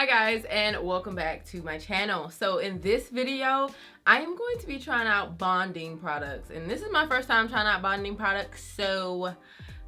Hi guys, and welcome back to my channel. So in this video, I am going to be trying out bonding products, and this is my first time trying out bonding products, so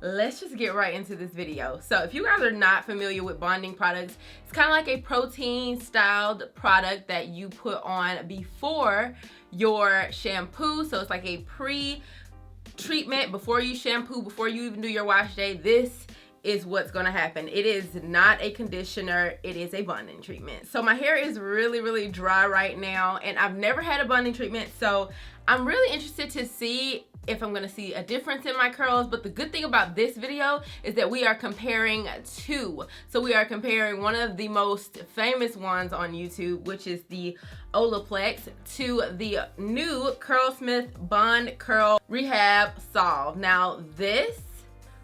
let's just get right into this video. So if you guys are not familiar with bonding products, it's kind of like a protein styled product that you put on before your shampoo. So it's like a pre-treatment before you shampoo, before you even do your wash day. This is what's gonna happen. It is not a conditioner, it is a bonding treatment. So my hair is really dry right now, and I've never had a bonding treatment, so I'm really interested to see if I'm gonna see a difference in my curls. But the good thing about this video is that we are comparing two. So we are comparing one of the most famous ones on YouTube, which is the Olaplex, to the new Curlsmith Bond Curl Rehab Salve. Now this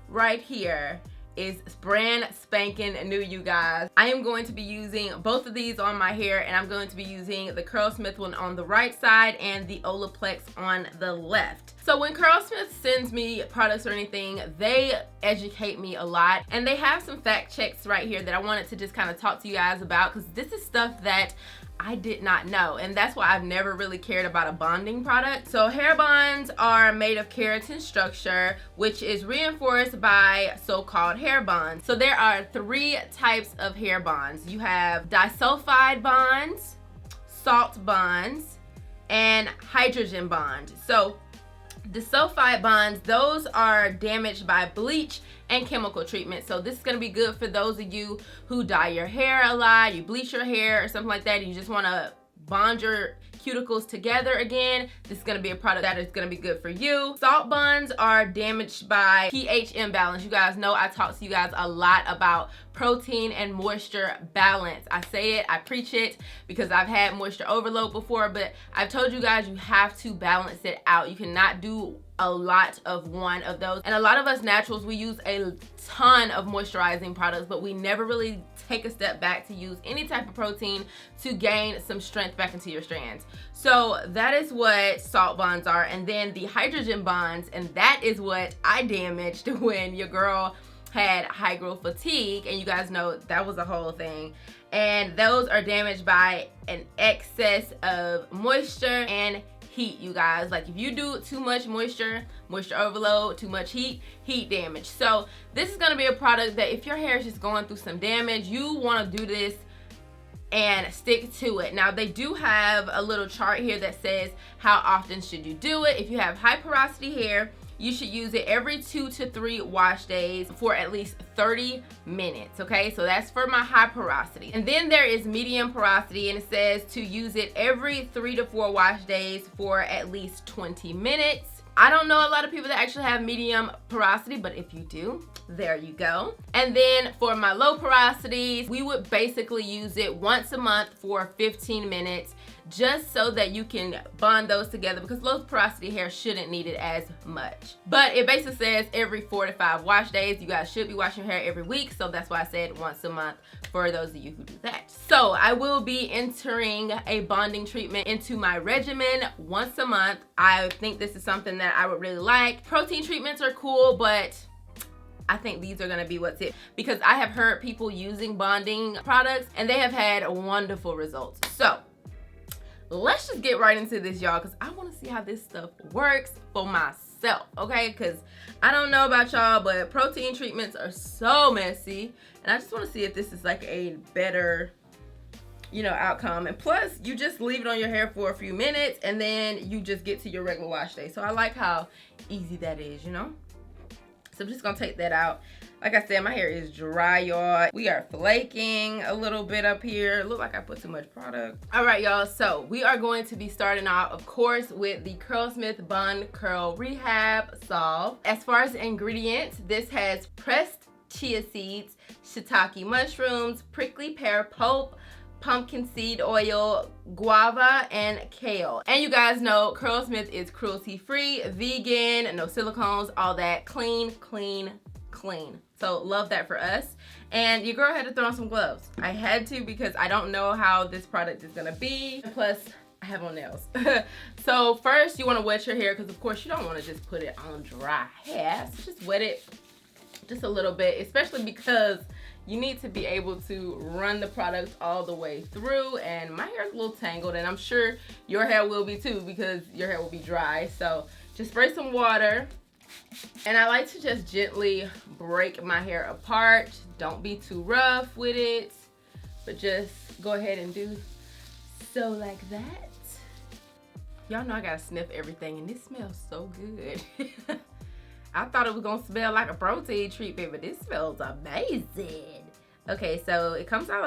right here is brand spanking new, you guys. I am going to be using both of these on my hair, and I'm going to be using the Curlsmith one on the right side and the Olaplex on the left. So when Curlsmith sends me products or anything, they educate me a lot, and they have some fact checks right here that I wanted to just kind of talk to you guys about, because this is stuff that I did not know, and that's why I've never really cared about a bonding product. So hair bonds are made of keratin structure, which is reinforced by so-called hair bonds. So there are three types of hair bonds. You have disulfide bonds, salt bonds, and hydrogen bonds. So disulfide bonds, those are damaged by bleach and chemical treatment. So this is going to be good for those of you who dye your hair a lot, you bleach your hair or something like that, and you just want to bond your cuticles together again. This is going to be a product that is going to be good for you. Salt bonds are damaged by pH imbalance. You guys know I talk to you guys a lot about protein and moisture balance. I say it, I preach it, because I've had moisture overload before, but I've told you guys you have to balance it out. You cannot do a lot of one of those. And a lot of us naturals, we use a ton of moisturizing products, but we never really take a step back to use any type of protein to gain some strength back into your strands. So that is what salt bonds are. And then the hydrogen bonds, and that is what I damaged when your girl had high growth fatigue, and you guys know that was a whole thing. And those are damaged by an excess of moisture and heat, you guys. Like if you do too much moisture overload, too much heat damage. So this is going to be a product that if your hair is just going through some damage, you want to do this and stick to it. Now they do have a little chart here that says how often should you do it. If you have high porosity hair, you should use it every 2 to 3 wash days for at least 30 minutes, okay? So that's for my high porosity. And then there is medium porosity, and it says to use it every 3 to 4 wash days for at least 20 minutes. I don't know a lot of people that actually have medium porosity, but if you do, there you go. And then for my low porosities, we would basically use it once a month for 15 minutes, just so that you can bond those together, because low porosity hair shouldn't need it as much. But it basically says every 4 to 5 wash days. You guys should be washing your hair every week, so that's why I said once a month for those of you who do that. So I will be entering a bonding treatment into my regimen once a month. I think this is something that I would really like. Protein treatments are cool, but I think these are gonna be what's it, because I have heard people using bonding products and they have had wonderful results. So let's just get right into this, y'all, because I want to see how this stuff works for myself, okay? Because I don't know about y'all, but protein treatments are so messy, and I just want to see if this is like a better, you know, outcome. And plus, you just leave it on your hair for a few minutes, and then you just get to your regular wash day. So I like how easy that is, you know? So I'm just going to take that out. Like I said, my hair is dry, y'all. We are flaking a little bit up here. Look like I put too much product. All right, y'all. So we are going to be starting out, of course, with the Curlsmith Bond Curl Rehab Salve. As far as ingredients, this has pressed chia seeds, shiitake mushrooms, prickly pear pulp, pumpkin seed oil, guava, and kale. And you guys know Curlsmith is cruelty free, vegan, no silicones, all that. Clean. So love that for us. And your girl had to throw on some gloves. I had to, because I don't know how this product is gonna be. Plus, I have on nails. So first you wanna wet your hair, because of course you don't wanna just put it on dry hair. So just wet it just a little bit, especially because you need to be able to run the product all the way through. And my hair is a little tangled, and I'm sure your hair will be too because your hair will be dry. So just spray some water. And I like to just gently break my hair apart. Don't be too rough with it, but just go ahead and do so like that. Y'all know I gotta sniff everything, and this smells so good. I thought it was gonna smell like a protein treatment, but this smells amazing. Okay, so it comes out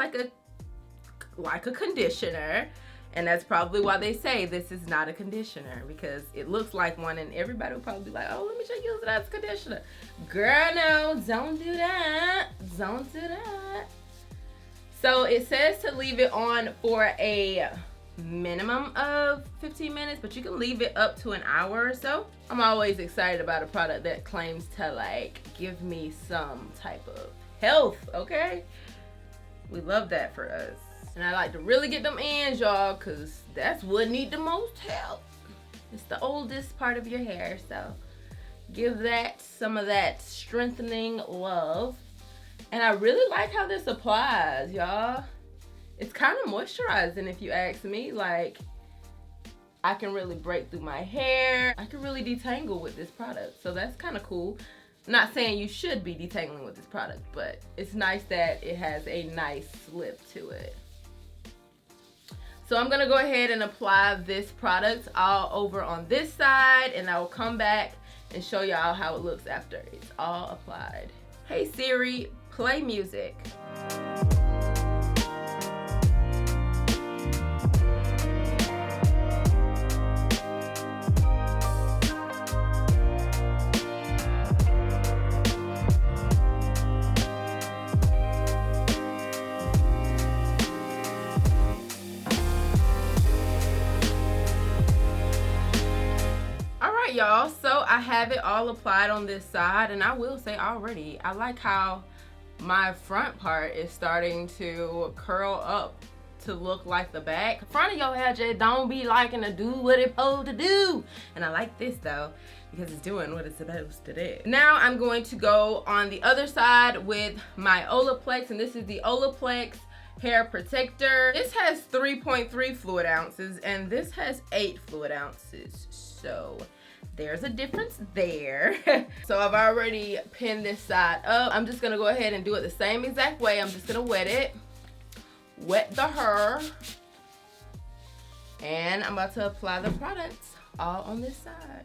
like a conditioner, and that's probably why they say this is not a conditioner, because it looks like one, and everybody will probably be like, oh, let me just use it as a conditioner. Girl, no, don't do that. Don't do that. So it says to leave it on for a minimum of 15 minutes, but you can leave it up to an hour or so. I'm always excited about a product that claims to like give me some type of health, okay? We love that for us. And I like to really get them ends, y'all, because that's what need the most help. It's the oldest part of your hair, so give that some of that strengthening love. And I really like how this applies, y'all. It's kind of moisturizing if you ask me. Like, I can really break through my hair. I can really detangle with this product, so that's kind of cool. I'm not saying you should be detangling with this product, but it's nice that it has a nice slip to it. So I'm gonna go ahead and apply this product all over on this side, and I will come back and show y'all how it looks after it's all applied. Hey Siri, play music. Y'all, so I have it all applied on this side, and I will say already I like how my front part is starting to curl up to look like the back. The front of your hair just don't be liking to do what it's supposed to do, and I like this though because it's doing what it's supposed to do. Now I'm going to go on the other side with my Olaplex, and this is the Olaplex Hair Perfector. This has 3.3 fluid ounces and this has 8 fluid ounces, so there's a difference there. So I've already pinned this side up. I'm just gonna go ahead and do it the same exact way. I'm just gonna wet it, wet the hair, and I'm about to apply the products all on this side.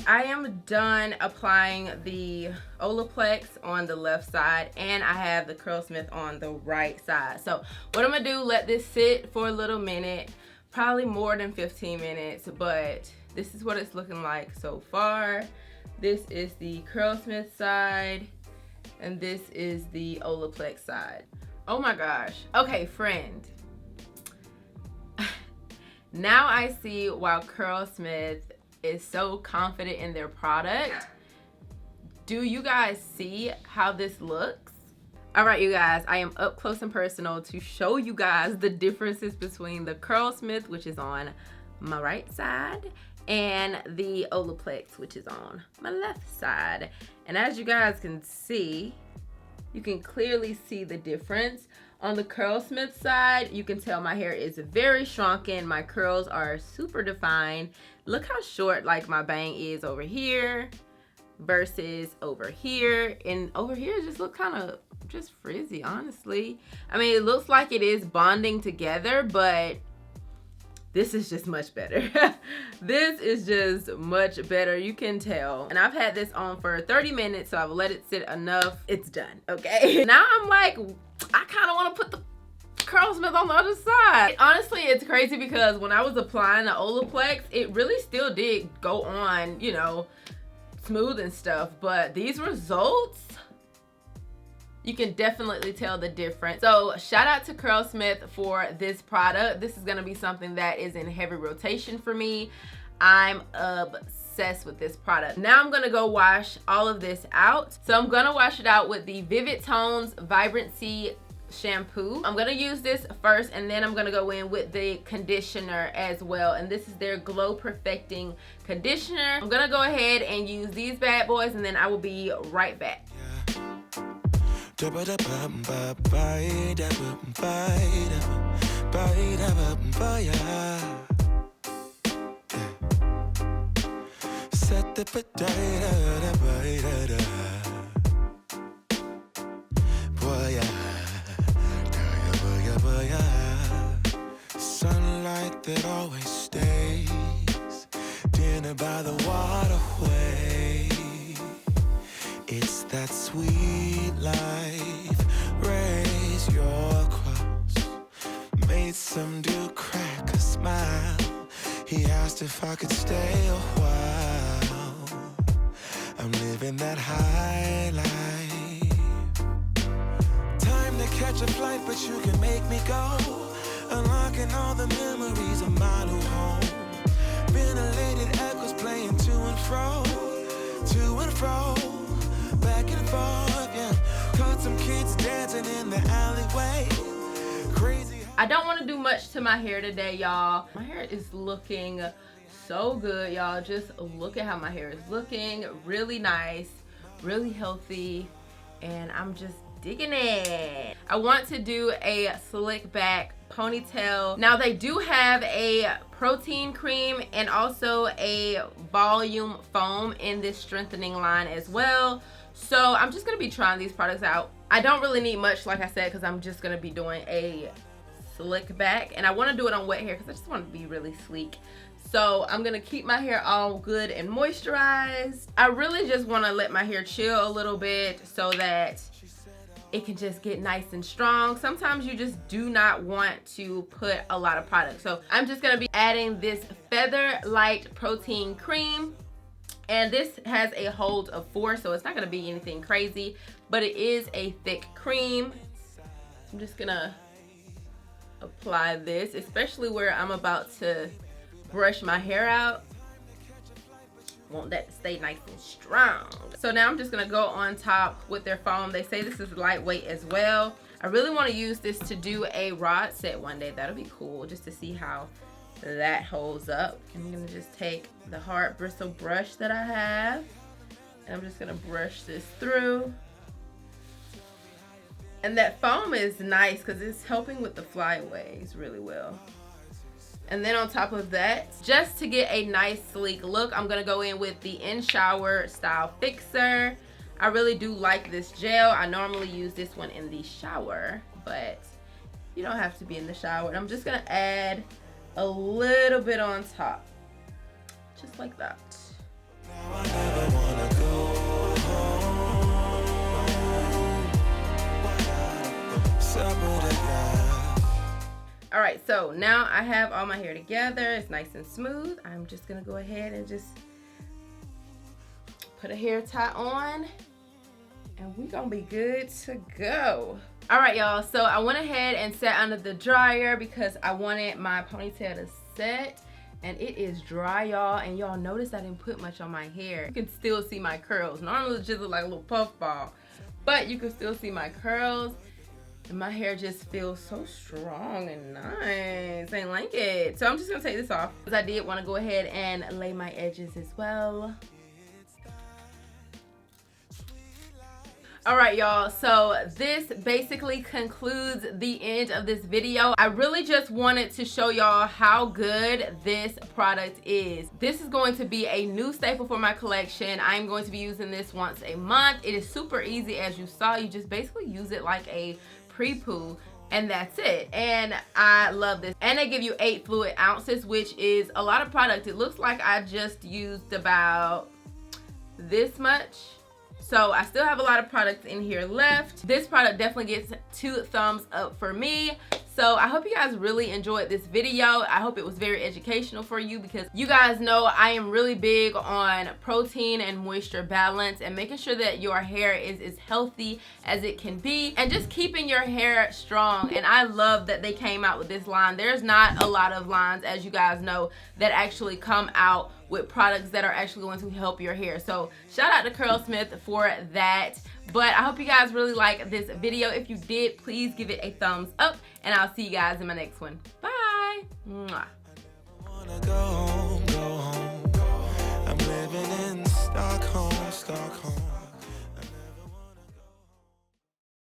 I am done applying the Olaplex on the left side, and I have the Curlsmith on the right side. So what I'm gonna do, let this sit for a little minute, probably more than 15 minutes, but this is what it's looking like so far. This is the Curlsmith side, and this is the Olaplex side. Oh my gosh. Okay, friend. Now I see why Curlsmith is so confident in their product. Do you guys see how this looks? All right, you guys, I am up close and personal to show you guys the differences between the Curlsmith, which is on my right side, and the Olaplex, which is on my left side. And as you guys can see, you can clearly see the difference. On the Curlsmith side, you can tell my hair is very shrunken. My curls are super defined. Look how short like my bang is over here versus over here. And over here just look kind of just frizzy, honestly. I mean, it looks like it is bonding together, but this is just much better. This is just much better, you can tell. And I've had this on for 30 minutes, so I've let it sit enough. It's done, okay? Now I'm like, I kind of want to put the Curlsmith on the other side. Honestly, it's crazy because when I was applying the Olaplex, it really still did go on, you know, smooth and stuff. But these results, you can definitely tell the difference. So shout out to Curlsmith for this product. This is gonna be something that is in heavy rotation for me. I'm obsessed with this product. Now I'm gonna go wash all of this out. So I'm gonna wash it out with the Vivid Tones Vibrancy shampoo. I'm gonna use this first, and then I'm gonna go in with the conditioner as well, and this is their Glow Perfecting conditioner. I'm gonna go ahead and use these bad boys, and then I will be right back. Sunlight that always stays, dinner by the waterway. It's that sweet life. Raise your cross. Made some dude crack a smile. He asked if I could stay a while. I'm living that high life. Time to catch a flight, but you can make me go. Unlocking all the memories of my new home. Ventilated echoes playing to and fro, back and forth, yeah. Caught some kids dancing in the alleyway. Crazy. I don't want to do much to my hair today, y'all. My hair is looking so good, y'all. Just look at how my hair is looking. Really nice, really healthy, and I'm just digging it. I want to do a slick back ponytail. Now they do have a protein cream and also a volume foam in this strengthening line as well. So I'm just gonna be trying these products out. I don't really need much, like I said, because I'm just gonna be doing a slick back, and I want to do it on wet hair because I just want to be really sleek. So I'm gonna keep my hair all good and moisturized. I really just want to let my hair chill a little bit so that it can just get nice and strong. Sometimes you just do not want to put a lot of product. So I'm just gonna be adding this Feather Light Protein Cream. And this has a hold of 4, so it's not gonna be anything crazy, but it is a thick cream. I'm just gonna apply this, especially where I'm about to brush my hair out. Want that to stay nice and strong. So now I'm just gonna go on top with their foam. They say this is lightweight as well. I really want to use this to do a rod set one day. That'll be cool, just to see how that holds up. I'm gonna just take the hard bristle brush that I have, and I'm just gonna brush this through. And that foam is nice because it's helping with the flyaways really well. And then on top of that, just to get a nice sleek look, I'm gonna go in with the In Shower Style Fixer. I really do like this gel. I normally use this one in the shower, but you don't have to be in the shower. And I'm just gonna add a little bit on top, just like that. Now I never wanna go home. All right, so now I have all my hair together. It's nice and smooth. I'm just gonna go ahead and just put a hair tie on, and we're gonna be good to go. All right, y'all, so I went ahead and sat under the dryer because I wanted my ponytail to set, and it is dry, y'all. And y'all notice I didn't put much on my hair. You can still see my curls. Normally it just look like a little puff ball, but you can still see my curls. And my hair just feels so strong and nice. I like it. So I'm just gonna take this off because I did want to go ahead and lay my edges as well. All right, y'all, so this basically concludes the end of this video. I really just wanted to show y'all how good this product is. This is going to be a new staple for my collection. I'm going to be using this once a month. It is super easy, as you saw. You just basically use it like a pre-poo, and that's it. And I love this. And they give you 8 fluid ounces, which is a lot of product. It looks like I just used about this much. So I still have a lot of products in here left. This product definitely gets 2 thumbs up for me. So I hope you guys really enjoyed this video. I hope it was very educational for you, because you guys know I am really big on protein and moisture balance and making sure that your hair is as healthy as it can be and just keeping your hair strong. And I love that they came out with this line. There's not a lot of lines, as you guys know, that actually come out with products that are actually going to help your hair. So shout out to Curlsmith for that. But I hope you guys really like this video. If you did, please give it a thumbs up, and I'll see you guys in my next one. Bye. Mwah.